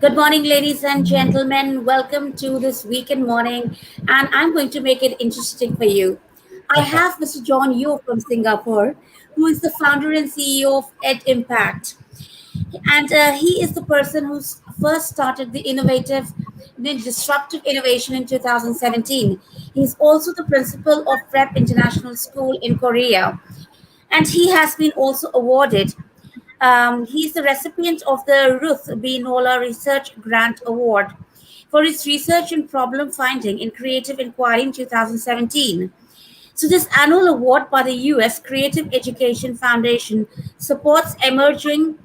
Good morning, ladies and gentlemen. Welcome to this weekend morning, and I'm going to make it interesting for you. I have Mr. John Yo from Singapore, who is the founder and CEO of Ed Impact, and he is the person who first started the disruptive innovation in 2017. He's also the principal of Prep International School in Korea, and he has been also awarded he's the recipient of the Ruth B. Nola Research Grant Award for his research and problem finding in creative inquiry in 2017. So, this annual award by the US Creative Education Foundation supports emerging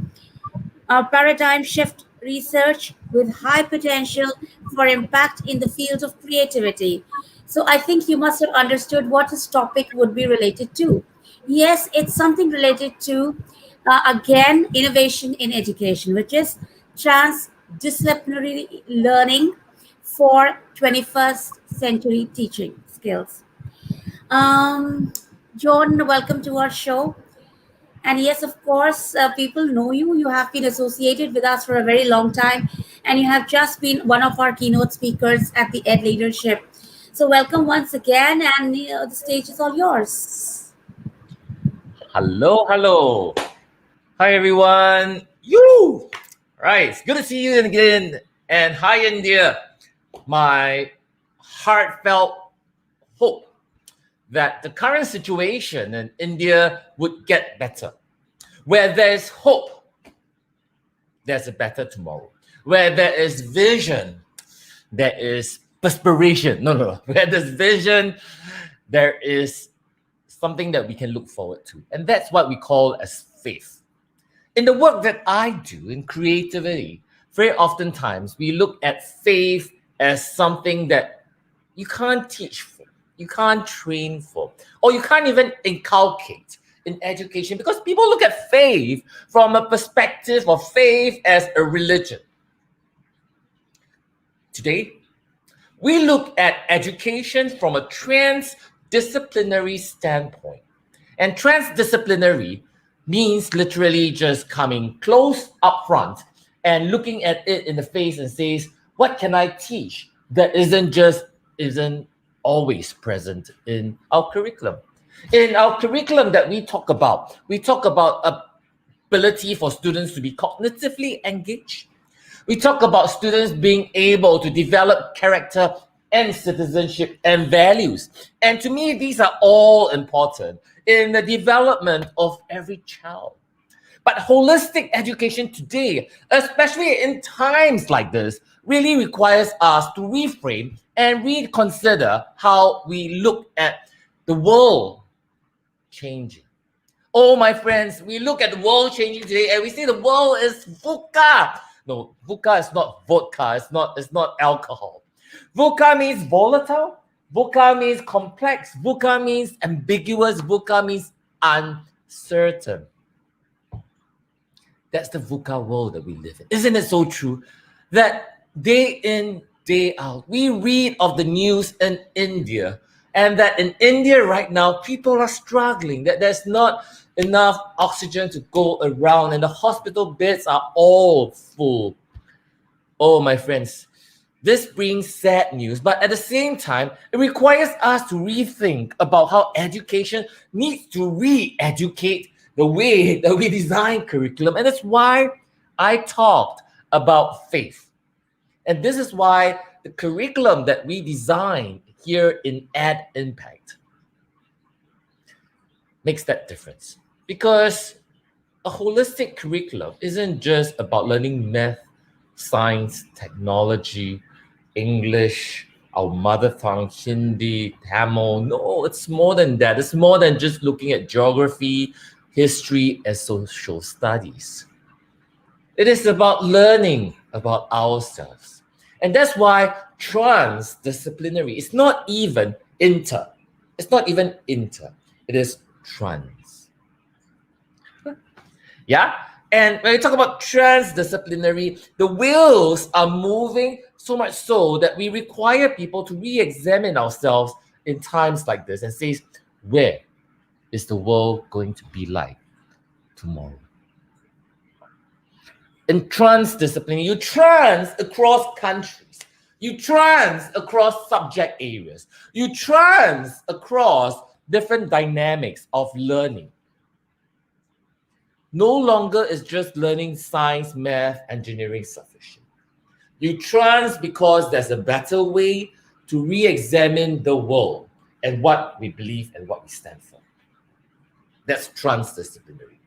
paradigm shift research with high potential for impact in the field of creativity. So I think you must have understood what this topic would be related to. Yes, it's something related to, again, innovation in education, which is transdisciplinary learning for 21st century teaching skills. Um, John, welcome to our show. And yes, of course, people know you. You have been associated with us for a very long time, and you have just been one of our keynote speakers at the Ed Leadership. So, welcome once again, and the stage is all yours. Hello, hello. Hi, everyone. You. Right. It's good to see you again. And hi, India. My heartfelt hope that the current situation in India would get better. Where there's hope, there's a better tomorrow. Where there is vision, there is perspiration. No. Where there's vision, there is something that we can look forward to. And that's what we call as faith. In the work that I do in creativity, very oftentimes we look at faith as something that you can't teach for, you can't train for, or you can't even inculcate in education because people look at faith from a perspective of faith as a religion. Today, we look at education from a transdisciplinary standpoint. And transdisciplinary means literally just coming close up front and looking at it in the face and says, what can I teach that isn't always present in our curriculum? In our curriculum that we talk about ability for students to be cognitively engaged. We talk about students being able to develop character and citizenship and values. And to me, these are all important in the development of every child. But holistic education today, especially in times like this, really requires us to reframe and reconsider how we look at the world changing. Oh, my friends, we look at the world changing today and we see the world is VUCA. No, VUCA is not vodka. It's not alcohol. VUCA means volatile. VUCA means complex. VUCA means ambiguous. VUCA means uncertain. That's the VUCA world that we live in. Isn't it so true that day in, day out, we read of the news in India, and that in India right now, people are struggling, that there's not enough oxygen to go around, and the hospital beds are all full. Oh, my friends, this brings sad news, but at the same time, it requires us to rethink about how education needs to re-educate the way that we design curriculum. And that's why I talked about faith. And this is why the curriculum that we design here in Ed Impact makes that difference. Because a holistic curriculum isn't just about learning math, science, technology, English, our mother tongue, Hindi, Tamil. No, it's more than that. It's more than just looking at geography, history, and social studies. It is about learning about ourselves. And that's why transdisciplinary is not even inter. It's not even inter. It is trans. Yeah? And when we talk about transdisciplinary, the wheels are moving so much so that we require people to re-examine ourselves in times like this and say, where is the world going to be like tomorrow? In transdisciplinary, you trans across countries, you trans across subject areas, you trans across different dynamics of learning. No longer is just learning science, math, engineering sufficient. You trans because there's a better way to re-examine the world and what we believe and what we stand for. That's transdisciplinary.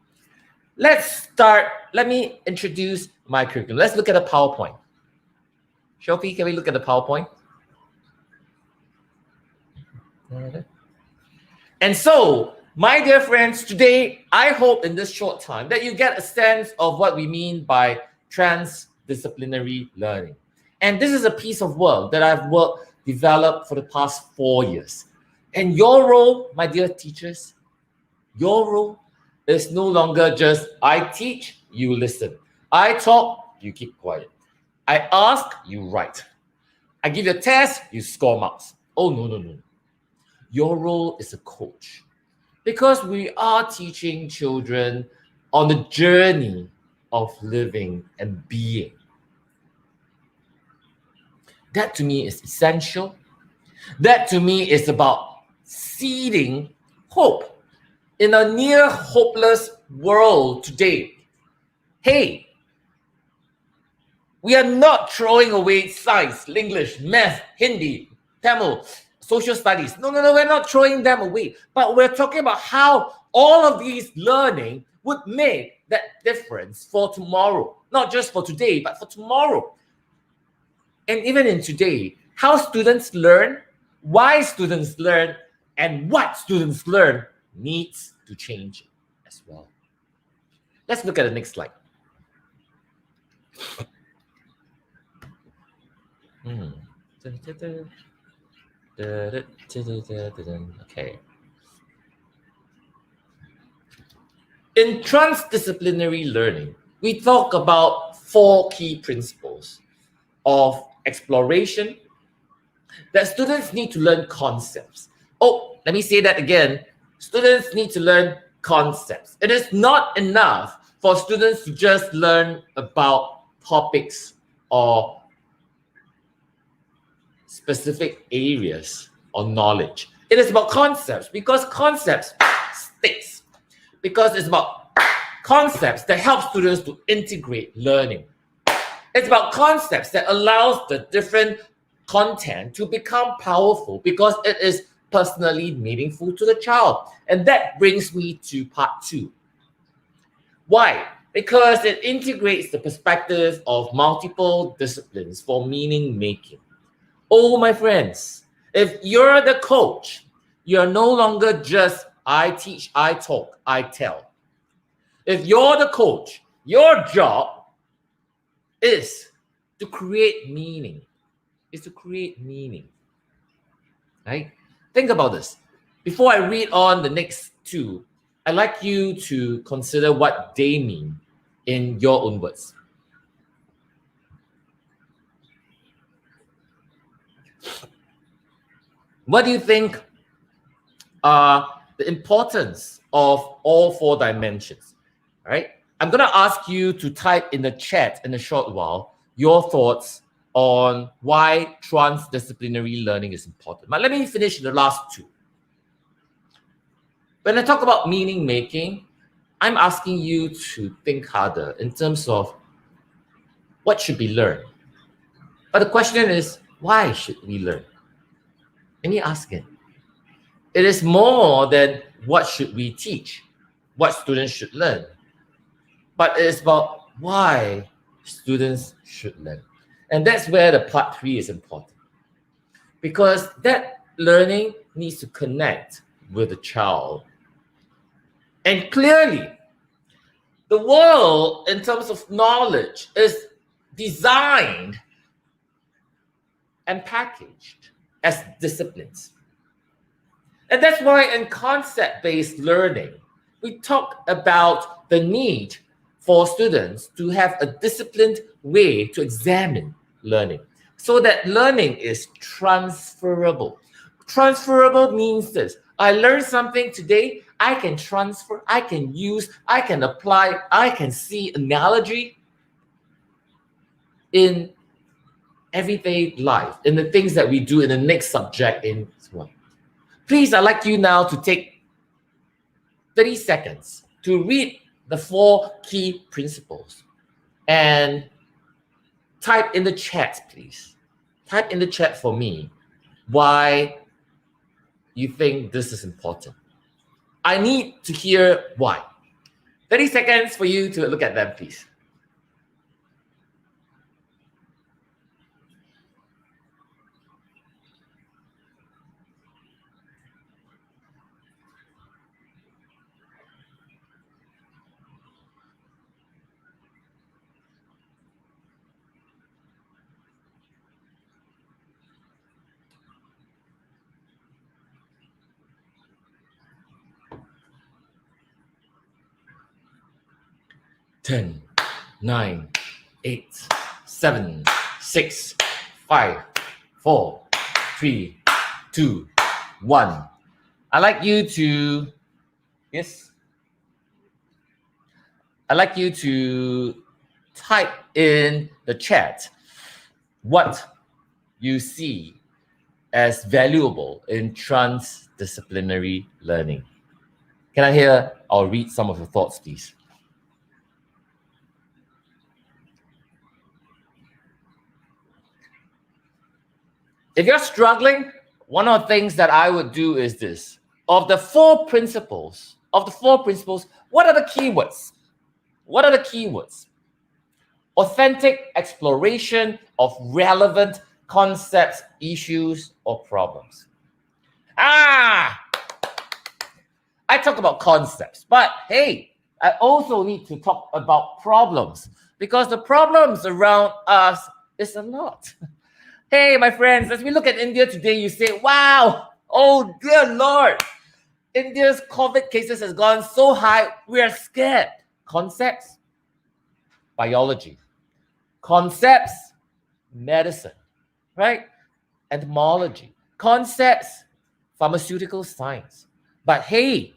Let's start. Let me introduce my curriculum. Let's look at a PowerPoint. Shopi, can we look at the PowerPoint? And so, my dear friends, today, I hope in this short time that you get a sense of what we mean by transdisciplinary learning. And this is a piece of work that I've developed for the past 4 years. And your role, my dear teachers, your role is no longer just I teach, you listen. I talk, you keep quiet. I ask, you write. I give you a test, you score marks. Oh, no. Your role is a coach. Because we are teaching children on the journey of living and being. That to me is essential. That to me is about seeding hope in a near hopeless world today. Hey, we are not throwing away science, English, math, Hindi, Tamil, social studies. No, we're not throwing them away. But we're talking about how all of these learning would make that difference for tomorrow. Not just for today, but for tomorrow. And even in today, how students learn, why students learn, and what students learn needs to change as well. Let's look at the next slide. Okay. In transdisciplinary learning, we talk about 4 key principles of exploration that students need to learn concepts. Oh, let me say that again. Students need to learn concepts. It is not enough for students to just learn about topics or specific areas of knowledge. It is about concepts because concepts sticks. Because it's about concepts that help students to integrate learning. It's about concepts that allows the different content to become powerful because it is personally meaningful to the child. And that brings me to part 2. Why? Because it integrates the perspective of multiple disciplines for meaning making. Oh, my friends, if you're the coach, you're no longer just I teach, I talk, I tell. If you're the coach, your job is to create meaning. Right? Think about this. Before I read on the next 2, I'd like you to consider what they mean in your own words. What do you think are the importance of all 4 dimensions? All right? I'm going to ask you to type in the chat in a short while your thoughts on why transdisciplinary learning is important. But let me finish the last 2. When I talk about meaning making, I'm asking you to think harder in terms of what should be learned. But the question is, why should we learn? Let me ask it. It is more than what should we teach, what students should learn. But it is about why students should learn. And that's where the part 3 is important. Because that learning needs to connect with the child. And clearly, the world in terms of knowledge is designed and packaged as disciplines. And that's why in concept-based learning, we talk about the need for students to have a disciplined way to examine learning so that learning is transferable. Transferable means this. I learned something today, I can transfer, I can use, I can apply, I can see analogy in everyday life, in the things that we do in the next subject in one. Please, I'd like you now to take 30 seconds to read the 4 key principles and type in the chat, please. Type in the chat for me why you think this is important. I need to hear why. 30 seconds for you to look at them, please. Ten, 9, 8, 7, 6, 5, 4, 3, 2, 1. I'd like you to, yes? I'd like you to type in the chat what you see as valuable in transdisciplinary learning. Can I hear or read some of your thoughts, please? If you're struggling, one of the things that I would do is this. Of the 4 principles, what are the keywords? What are the keywords? Authentic exploration of relevant concepts, issues, or problems. I talk about concepts, but hey, I also need to talk about problems because the problems around us is a lot. Hey, my friends, as we look at India today, you say, wow, oh dear Lord, India's COVID cases has gone so high, we are scared. Concepts, biology. Concepts, medicine, right? Entomology. Concepts, pharmaceutical science. But hey,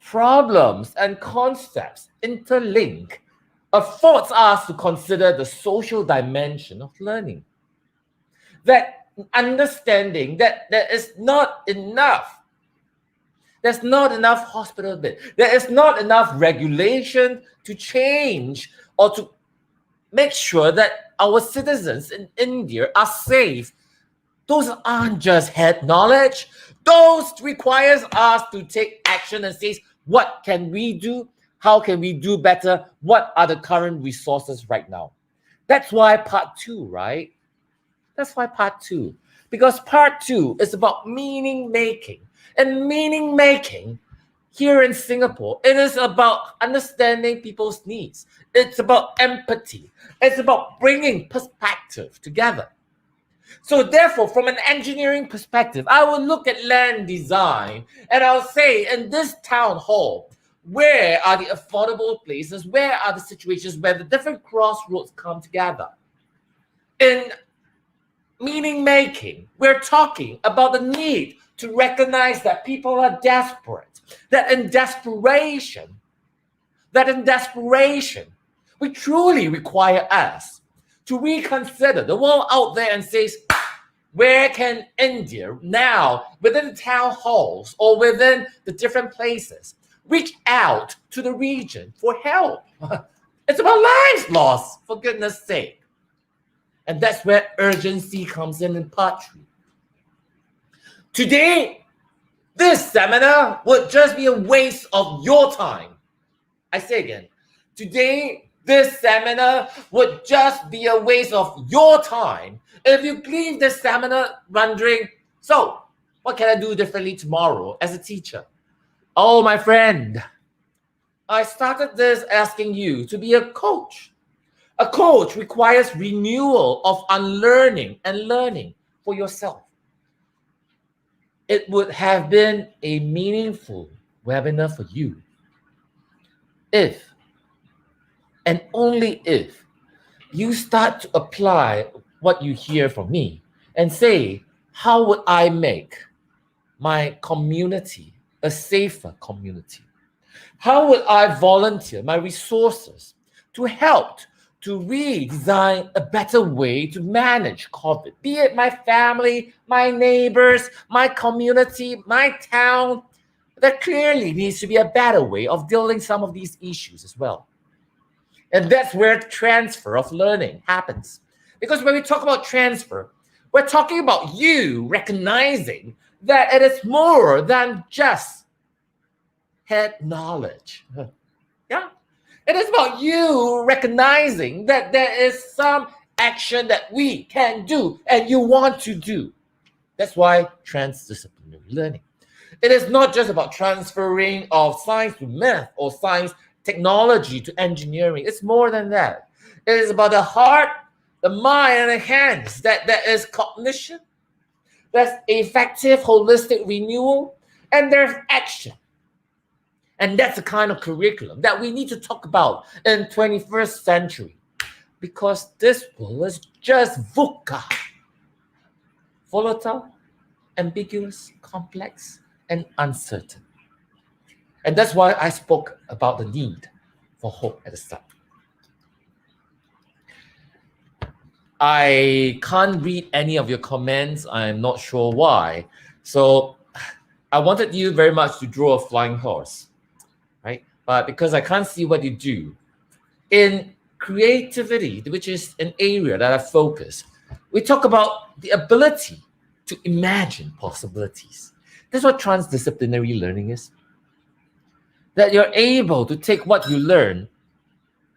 problems and concepts interlink, affords us to consider the social dimension of learning. That understanding that there is not enough. There's not enough hospital bed. There is not enough regulation to change or to make sure that our citizens in India are safe. Those aren't just head knowledge. Those requires us to take action and say, what can we do? How can we do better? What are the current resources right now? That's why part 2, right? That's why part 2. Because part 2 is about meaning making. And meaning making here in Singapore, it is about understanding people's needs. It's about empathy. It's about bringing perspective together. So therefore, from an engineering perspective, I will look at land design and I'll say, in this town hall, where are the affordable places? Where are the situations where the different crossroads come together? In meaning making, we're talking about the need to recognize that people are desperate, that in desperation, we truly require us to reconsider the world out there and say, where can India now, within the town halls or within the different places, reach out to the region for help? It's about lives lost, for goodness sake. And that's where urgency comes in part 3. Today, this seminar would just be a waste of your time. I say again, today, this seminar would just be a waste of your time if you leave this seminar wondering, so what can I do differently tomorrow as a teacher? Oh, my friend, I started this asking you to be a coach. A coach requires renewal of unlearning and learning for yourself. It would have been a meaningful webinar for you if, and only if, you start to apply what you hear from me and say, how would I make my community a safer community? How would I volunteer my resources to help to redesign a better way to manage COVID, be it my family, my neighbors, my community, my town. There clearly needs to be a better way of dealing some of these issues as well. And that's where transfer of learning happens. Because when we talk about transfer, we're talking about you recognizing that it is more than just head knowledge. Yeah. It is about you recognizing that there is some action that we can do and you want to do. That's why transdisciplinary learning. It is not just about transferring of science to math or science technology to engineering. It's more than that. It is about the heart, the mind, and the hands. That is cognition. That's effective holistic renewal, and there's action. And that's the kind of curriculum that we need to talk about in 21st century, because this world is just VUCA, volatile, ambiguous, complex, and uncertain. And that's why I spoke about the need for hope at the start. I can't read any of your comments. I'm not sure why. So I wanted you very much to draw a flying horse, right? But because I can't see what you do, in creativity, which is an area that I focus, we talk about the ability to imagine possibilities. That's what transdisciplinary learning is. That you're able to take what you learn,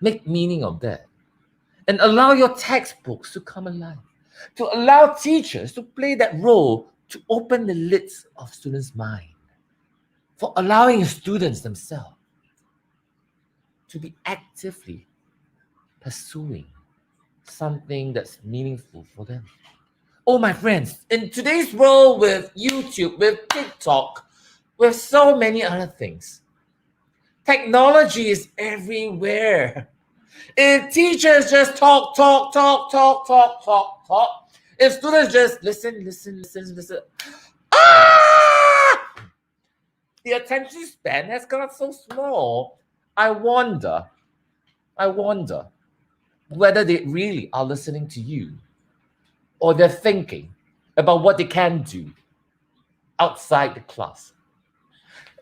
make meaning of that, and allow your textbooks to come alive, to allow teachers to play that role to open the lids of students' mind, for allowing students themselves to be actively pursuing something that's meaningful for them. Oh, my friends, in today's world with YouTube, with TikTok, with so many other things, technology is everywhere. If teachers just talk, if students just listen, the attention span has got so small. I wonder whether they really are listening to you or they're thinking about what they can do outside the class.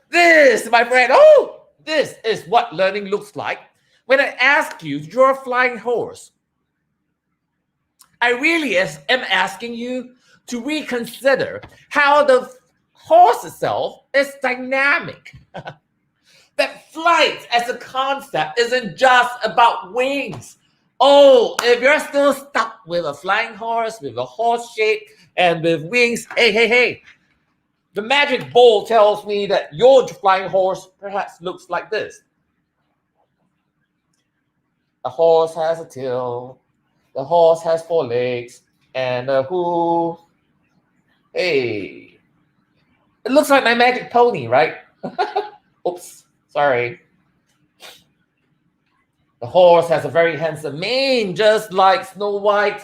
This, my friend, this is what learning looks like. When I ask you to draw a flying horse, I really am asking you to reconsider how the horse itself is dynamic. That flight as a concept isn't just about wings. Oh, if you're still stuck with a flying horse, with a horse shape, and with wings, hey. The magic ball tells me that your flying horse perhaps looks like this. A horse has a tail, the horse has 4 legs, and a hoof. Hey, it looks like my magic pony, right? Oops, sorry. The horse has a very handsome mane, just like Snow White,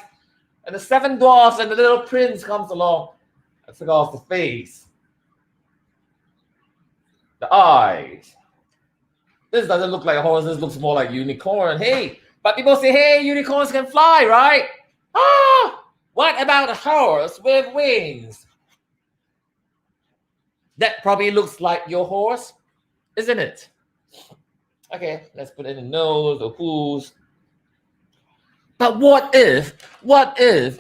and the 7 dwarfs and the little prince comes along. I took off the face, the eyes. This doesn't look like a horse. This looks more like a unicorn. Hey, but people say, hey, unicorns can fly, right? What about a horse with wings? That probably looks like your horse, isn't it? Okay, let's put in the nose, the hooves. But what if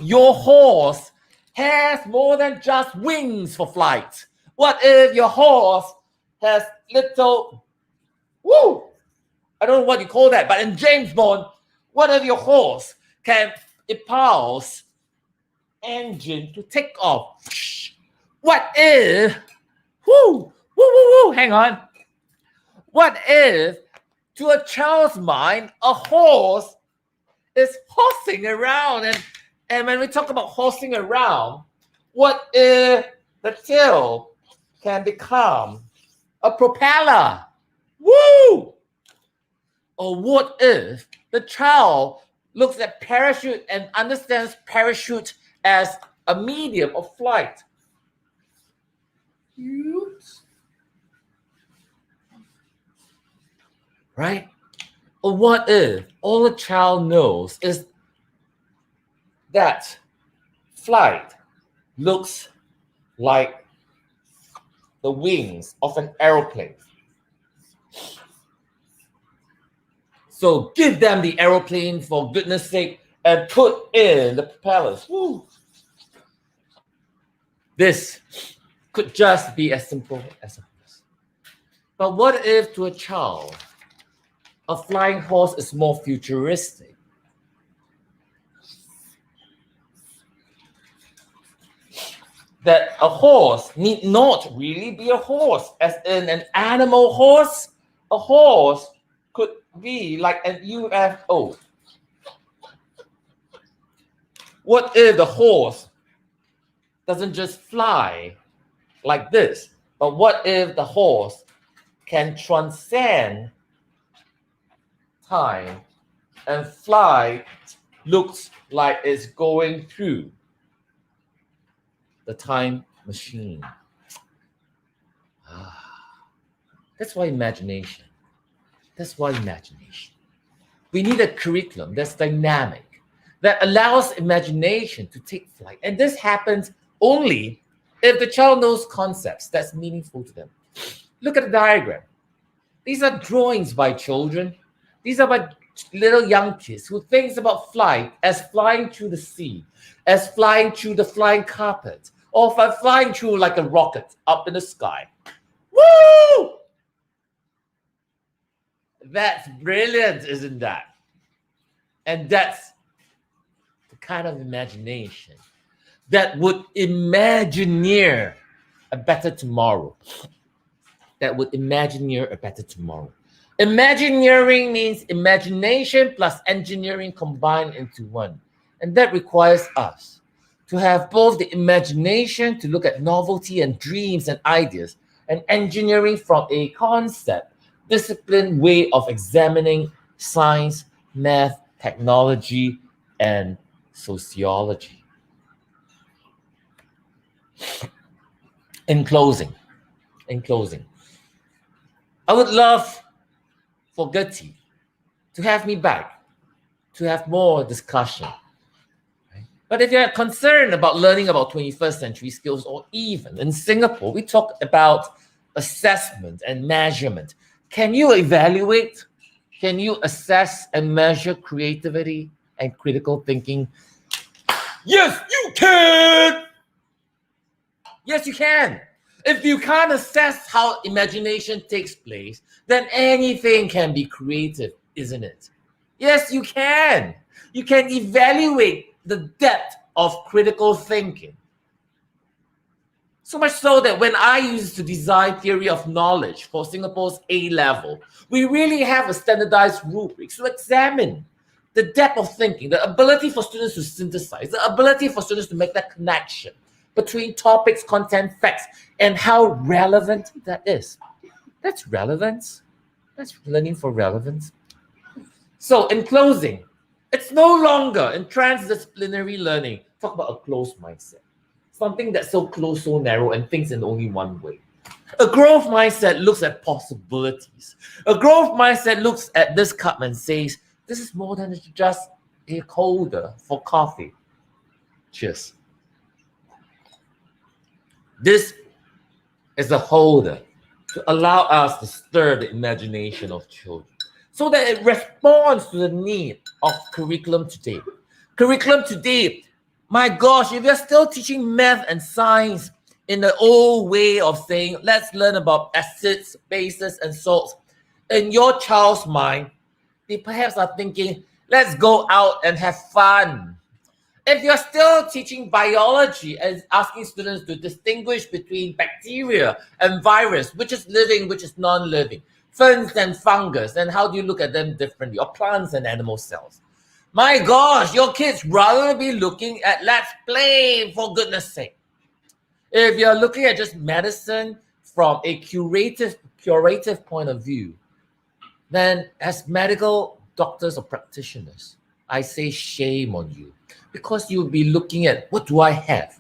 your horse has more than just wings for flight? What if your horse has little, I don't know what you call that, but in James Bond, what if your horse can impulse engine to take off? What if, hang on. What if, to a child's mind, a horse is horsing around? And when we talk about horsing around, what if the tail can become a propeller? Woo! Or what if the child looks at parachute and understands parachute as a medium of flight? Right? Or what if all a child knows is that flight looks like the wings of an aeroplane? So give them the aeroplane for goodness sake and put in the propellers. Woo. This could just be as simple as this. But what if to a child, a flying horse is more futuristic? That a horse need not really be a horse, as in an animal horse. A horse could be like an UFO. What if the horse doesn't just fly like this, but what if the horse can transcend time and fly looks like it's going through the time machine? That's why imagination. That's why imagination. We need a curriculum that's dynamic, that allows imagination to take flight. And this happens only if the child knows concepts that's meaningful to them. Look at the diagram. These are drawings by children. These are by little young kids who thinks about flight as flying through the sea, as flying through the flying carpet, or flying through like a rocket up in the sky. Woo! That's brilliant, isn't that? And that's the kind of imagination that would imagineer a better tomorrow. That would imagineer a better tomorrow. Imagineering means imagination plus engineering combined into one. And that requires us to have both the imagination to look at novelty and dreams and ideas, and engineering from a concept, disciplined way of examining science, math, technology, and sociology. In closing, I would love for GETI to have me back, to have more discussion. Right? But if you're concerned about learning about 21st century skills, or even in Singapore, we talk about assessment and measurement. Can you evaluate? Can you assess and measure creativity and critical thinking? Yes, you can! Yes, you can. If you can't assess how imagination takes place, then anything can be creative, isn't it? Yes, you can. You can evaluate the depth of critical thinking. So much so that when I used to design theory of knowledge for Singapore's A level, we really have a standardized rubric to examine the depth of thinking, the ability for students to synthesize, the ability for students to make that connection between topics, content, facts, and how relevant that is. That's relevance. That's learning for relevance. So in closing, it's no longer in transdisciplinary learning talk about a closed mindset. Something that's so close, so narrow, and thinks in only one way. A growth mindset looks at possibilities. A growth mindset looks at this cup and says, this is more than just a holder for coffee. Cheers. This is a holder to allow us to stir the imagination of children so that it responds to the need of curriculum today. Curriculum today, my gosh, if you're still teaching math and science in the old way of saying, let's learn about acids, bases, and salts, in your child's mind, they perhaps are thinking, let's go out and have fun. If you're still teaching biology and asking students to distinguish between bacteria and virus, which is living, which is non-living, ferns and fungus, and how do you look at them differently, or plants and animal cells? My gosh, your kids rather be looking at let's play, for goodness sake. If you're looking at just medicine from a curative point of view, then as medical doctors or practitioners, I say shame on you, because you'll be looking at what do I have?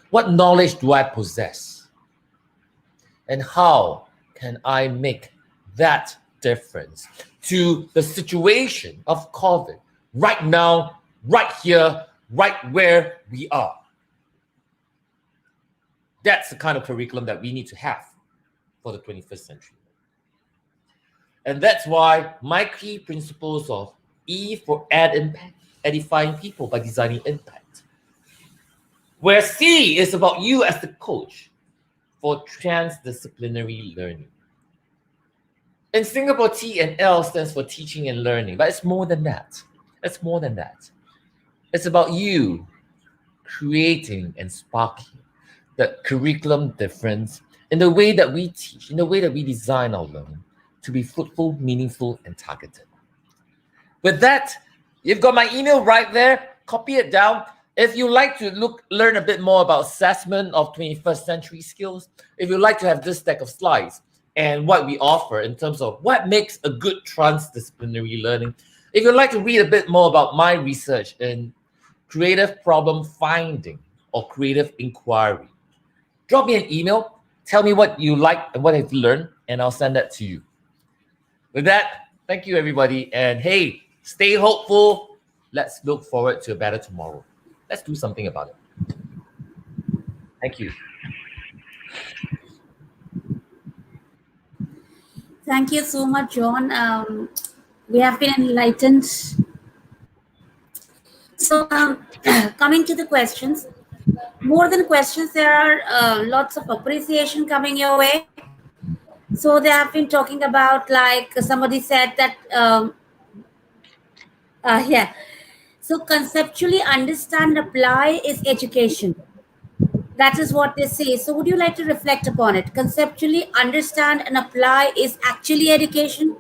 What knowledge do I possess? And how can I make that difference to the situation of COVID right now, right here, right where we are. That's the kind of curriculum that we need to have for the 21st century. And that's why my key principles of E for add impact, edifying people by designing impact. Where C is about you as the coach for transdisciplinary learning. In Singapore, T and L stands for teaching and learning, but it's more than that. It's more than that. It's about you creating and sparking the curriculum difference in the way that we teach, in the way that we design our learning to be fruitful, meaningful, and targeted. With that, you've got my email right there. Copy it down. If you like to learn a bit more about assessment of 21st century skills, if you like to have this stack of slides and what we offer in terms of what makes a good transdisciplinary learning, if you'd like to read a bit more about my research in creative problem finding or creative inquiry, drop me an email, tell me what you like and what have you learned, and I'll send that to you. With that, thank you, everybody. And hey, stay hopeful. Let's look forward to a better tomorrow. Let's do something about it. Thank you. Thank you so much, John. We have been enlightened. So, coming to the questions, more than questions, there are lots of appreciation coming your way. So they have been talking about, like somebody said that, yeah. So conceptually understand and apply is education. That is what they say. So would you like to reflect upon it? Conceptually understand and apply is actually education,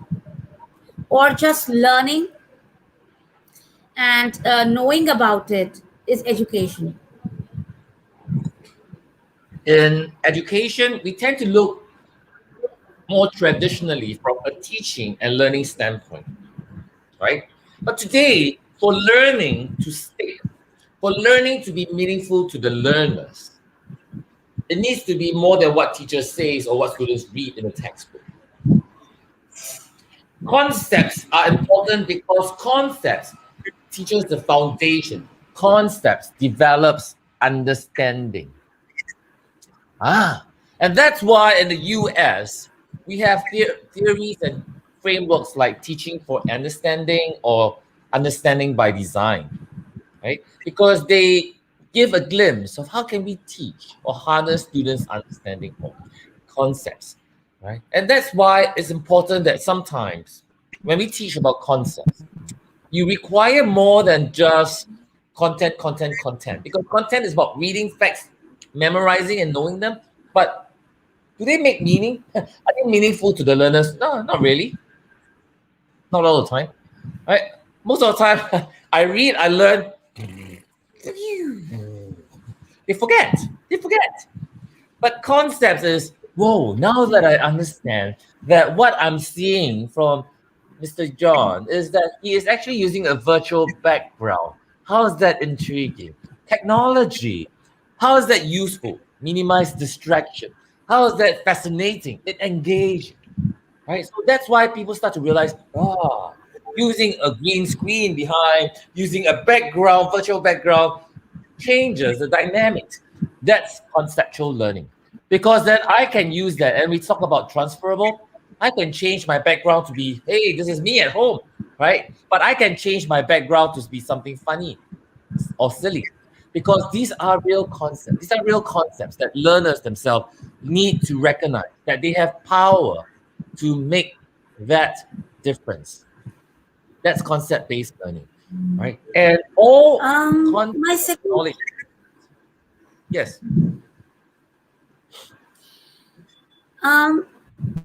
or just learning and knowing about it is education? In education, we tend to look more traditionally from a teaching and learning standpoint, right? But today, for learning to stick, for learning to be meaningful to the learners, it needs to be more than what teachers say or what students read in a textbook. Concepts are important because concepts teaches the foundation. Concepts develops understanding. And that's why in the US, we have theories and frameworks like teaching for understanding or understanding by design, right? Because they give a glimpse of how can we teach or harness students' understanding of concepts, right? And that's why it's important that sometimes when we teach about concepts, you require more than just content, because content is about reading facts, memorizing and knowing them. But do they make meaning? Are they meaningful to the learners? No, not really. Not all the time. Right? Most of the time, I read, I learn. They forget. They forget. But concepts is, whoa, now that I understand that what I'm seeing from Mr. John is that he is actually using a virtual background. How is that intriguing? Technology. How is that useful? Minimize distraction. How is that fascinating? It engaging. Right? So that's why people start to realize, using a green screen behind, using a background, virtual background, changes the dynamics. That's conceptual learning. Because then I can use that, and we talk about transferable. I can change my background to be, hey, this is me at home, right? But I can change my background to be something funny or silly, because these are real concepts. These are real concepts that learners themselves need to recognize that they have power to make that difference. That's concept-based learning, right? And all concept My second, knowledge. Yes.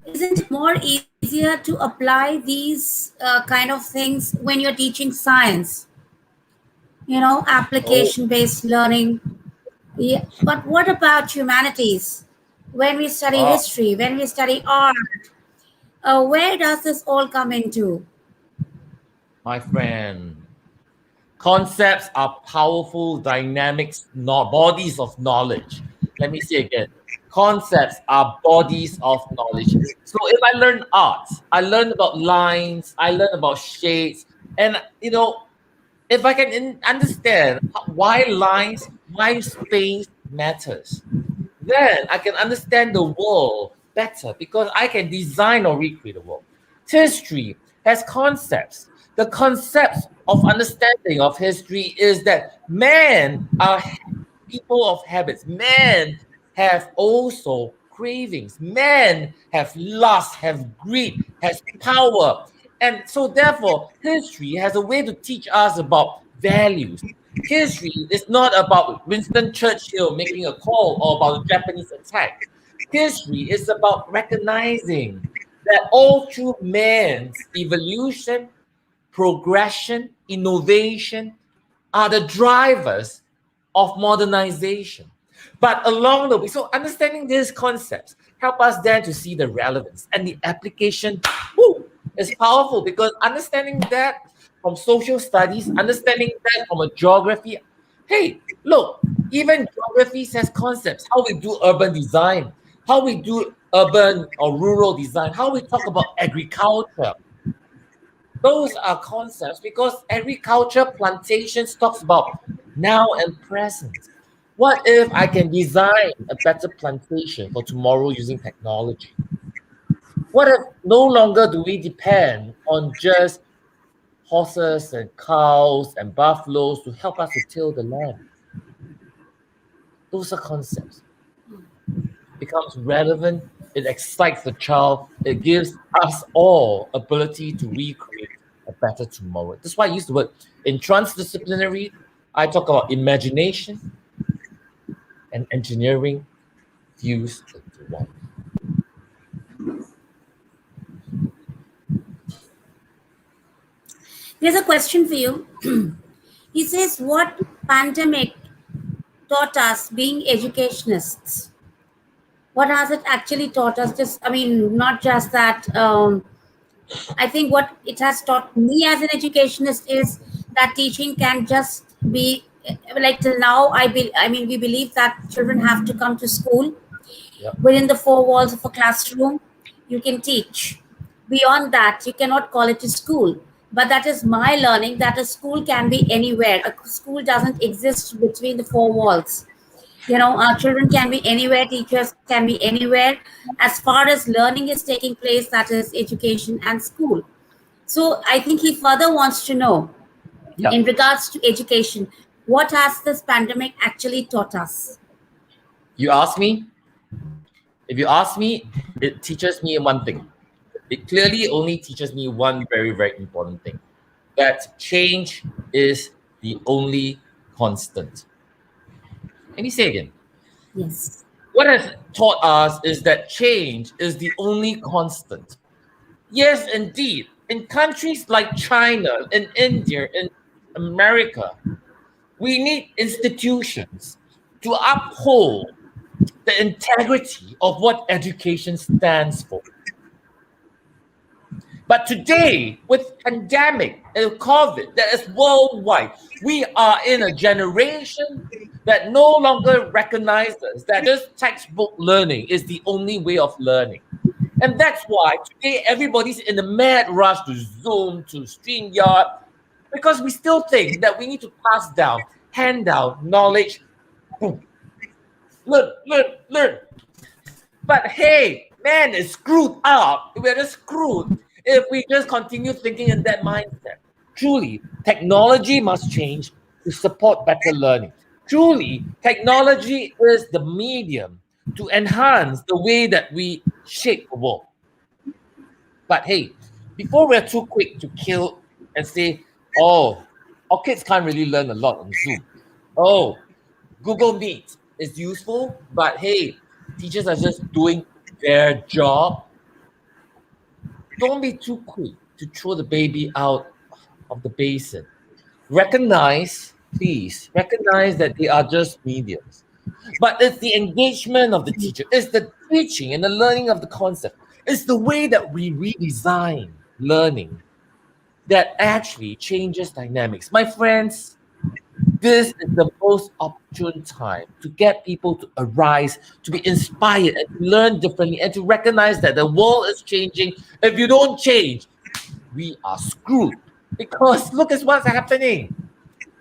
isn't it more easier to apply these kind of things when you're teaching science? Oh, Application-based learning. Yeah, but what about humanities? When we study uh, history, when we study art, where does this all come into? my friend. Concepts are powerful, dynamics, bodies of knowledge. Let me say again. Concepts are bodies of knowledge. So if I learn art, I learn about lines, I learn about shades, and if I can understand why lines, why space matters, then I can understand the world better because I can design or recreate the world. History has concepts. The concepts of understanding of history is that men are people of habits. Men have also cravings. Men have lust, have greed, has power. And so therefore, history has a way to teach us about values. History is not about Winston Churchill making a call or about a Japanese attack. History is about recognizing that all through man's evolution, progression, innovation are the drivers of modernization. But along the way, so understanding these concepts help us then to see the relevance and the application. Woo, is powerful because understanding that from social studies, understanding that from a geography. Hey, look, even geography has concepts. How we do urban design, how we do urban or rural design, how we talk about agriculture. Those are concepts because agriculture plantations talks about now and present. What if I can design a better plantation for tomorrow using technology? What if no longer do we depend on just horses and cows and buffaloes to help us to till the land? Those are concepts. Becomes relevant, it excites the child, it gives us all ability to recreate a better tomorrow. That's why I use the word in transdisciplinary. I talk about imagination and engineering fused into one. Here's a question for you. He says, what pandemic taught us being educationists? What has it actually taught us? Just, I mean, not just that. I think what it has taught me as an educationist is that teaching can just be like till now. I mean, we believe that children have to come to school Yep. within the four walls of a classroom. You can teach. Beyond that, you cannot call it a school. But that is my learning that a school can be anywhere. A school doesn't exist between the four walls. Our children can be anywhere, teachers can be anywhere. As far as learning is taking place, that is education and school. So I think he further wants to know, in Yep. regards to education, what has this pandemic actually taught us? You ask me, if you ask me, it teaches me one thing. It clearly only teaches me one very, very important thing, that change is the only constant. Let me say again. Yes. What has taught us is that change is the only constant. Yes, indeed. In countries like China, in India, in America, we need institutions to uphold the integrity of what education stands for. But today, with pandemic and COVID that is worldwide, we are in a generation that no longer recognizes that just textbook learning is the only way of learning. And that's why today everybody's in a mad rush to Zoom, to StreamYard, because we still think that we need to pass down, hand down knowledge. Boom. Learn, learn, learn. But hey, man is screwed up. We're just screwed if we just continue thinking in that mindset. Truly, technology must change to support better learning. Truly, technology is the medium to enhance the way that we shape the world. But hey, before we're too quick to kill and say, oh, our kids can't really learn a lot on Zoom. Oh, Google Meet is useful, but hey, teachers are just doing their job. Don't be too quick to throw the baby out of the basin. Recognize, please, recognize that they are just mediums. But it's the engagement of the teacher, it's the teaching and the learning of the concept, it's the way that we redesign learning that actually changes dynamics. My friends, This is the most opportune time to get people to arise, to be inspired, and to learn differently, and to recognize that the world is changing. If you don't change, we are screwed. Because look at what's happening,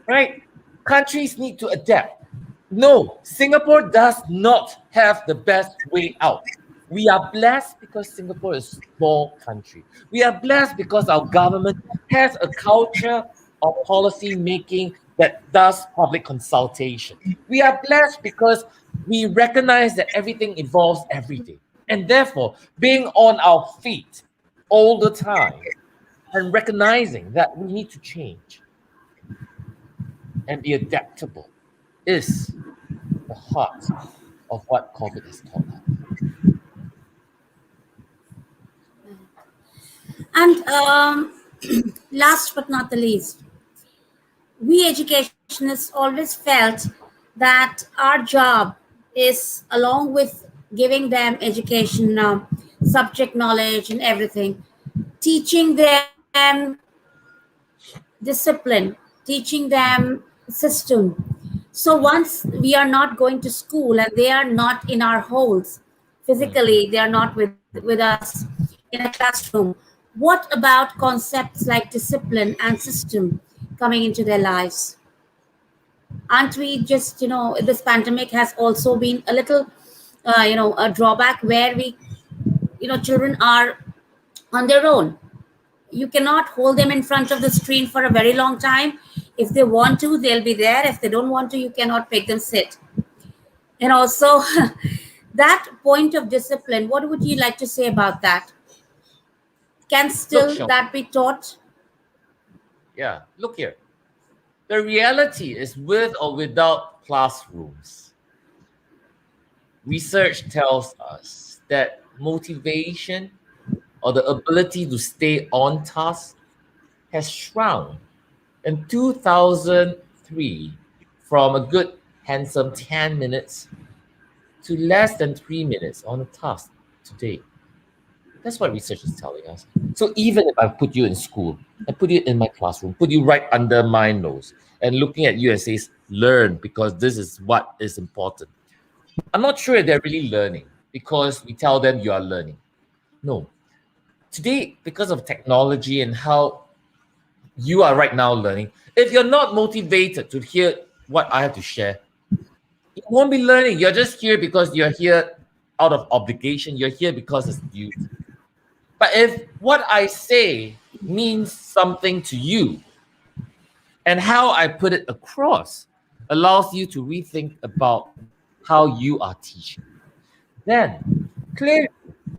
right? Countries need to adapt. No, Singapore does not have the best way out. We are blessed because Singapore is a small country. We are blessed because our government has a culture of policy making that does public consultation. We are blessed because we recognize that everything evolves every day. And therefore, being on our feet all the time and recognizing that we need to change and be adaptable is the heart of what COVID has taught us. And last but not the least, we educationists always felt that our job is, along with giving them education, subject knowledge, and everything, teaching them discipline, teaching them system. So once we are not going to school and they are not in our halls Mm. physically, they are not with us in a classroom, what about concepts like discipline and system coming into their lives? Aren't we just, this pandemic has also been a little, a drawback where children are on their own. You cannot hold them in front of the screen for a very long time. If they want to, they'll be there. If they don't want to, you cannot make them sit. And also, that point of discipline, what would you like to say about that? Can Look, still Sean, that be taught? yeah, look here. The reality is with or without classrooms, research tells us that motivation or the ability to stay on task has shrunk in 2003 from a good, handsome 10 minutes to less than 3 minutes on a task today. That's what research is telling us. So even if I put you in school and put you in my classroom, put you right under my nose and looking at you and says, learn because this is what is important. I'm not sure they're really learning because we tell them you are learning. No. Today, because of technology and how you are right now learning, if you're not motivated to hear what I have to share, you won't be learning. You're just here because you're here out of obligation. You're here because it's duty. But if what I say means something to you and how I put it across allows you to rethink about how you are teaching, then clearly,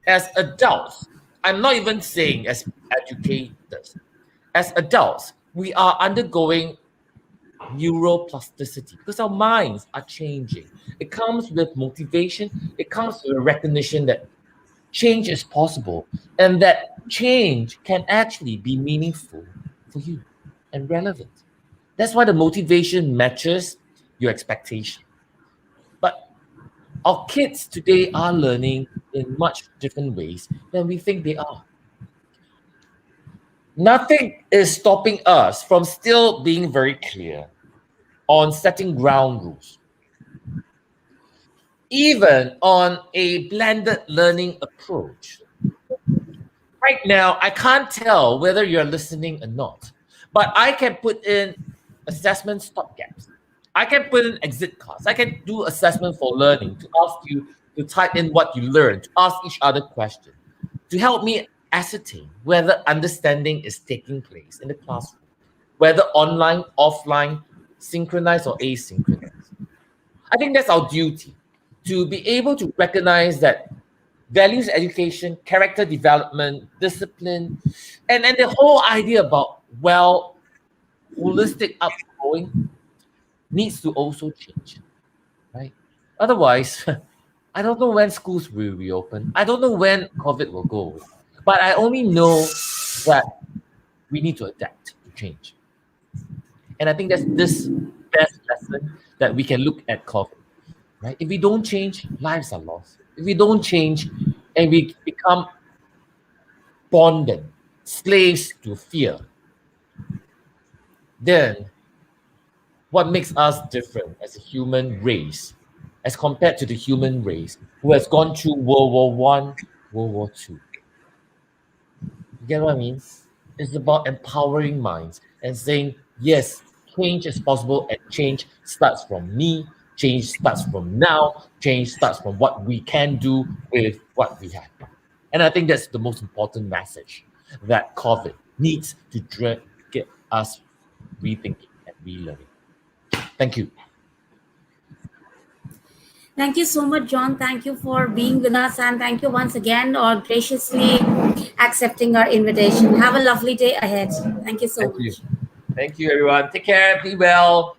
as adults, I'm not even saying as educators, as adults, we are undergoing neuroplasticity because our minds are changing. It comes with motivation, it comes with a recognition that change is possible and that change can actually be meaningful for you and relevant. That's why the motivation matches your expectation. But our kids today are learning in much different ways than we think they are. Nothing is stopping us from still being very clear on setting ground rules, even on a blended learning approach. Right now, I can't tell whether you're listening or not, but I can put in assessment stopgaps. I can put in exit cards. I can do assessment for learning to ask you to type in what you learned, to ask each other questions, to help me ascertain whether understanding is taking place in the classroom, whether online, offline, synchronized, or asynchronous. I think that's our duty to be able to recognize that values education, character development, discipline, and the whole idea about holistic upgrowing needs to also change, right? Otherwise, I don't know when schools will reopen. I don't know when COVID will go away. But I only know that we need to adapt to change. And I think that's this best lesson that we can look at COVID, right? If we don't change, lives are lost. If we don't change and we become bonded, slaves to fear, then What makes us different as a human race, as compared to the human race who has gone through World War One, World War Two? You get what I mean? It's about empowering minds and saying, yes, change is possible, and change starts from me, change starts from now, change starts from what we can do with what we have. And I think that's the most important message that COVID needs to get us rethinking and relearning. Thank you. Thank you so much, John. Thank you for being with us, and thank you once again or graciously accepting our invitation. Have a lovely day ahead. Thank you so Thank you. much. Thank you, everyone. Take care. Be well.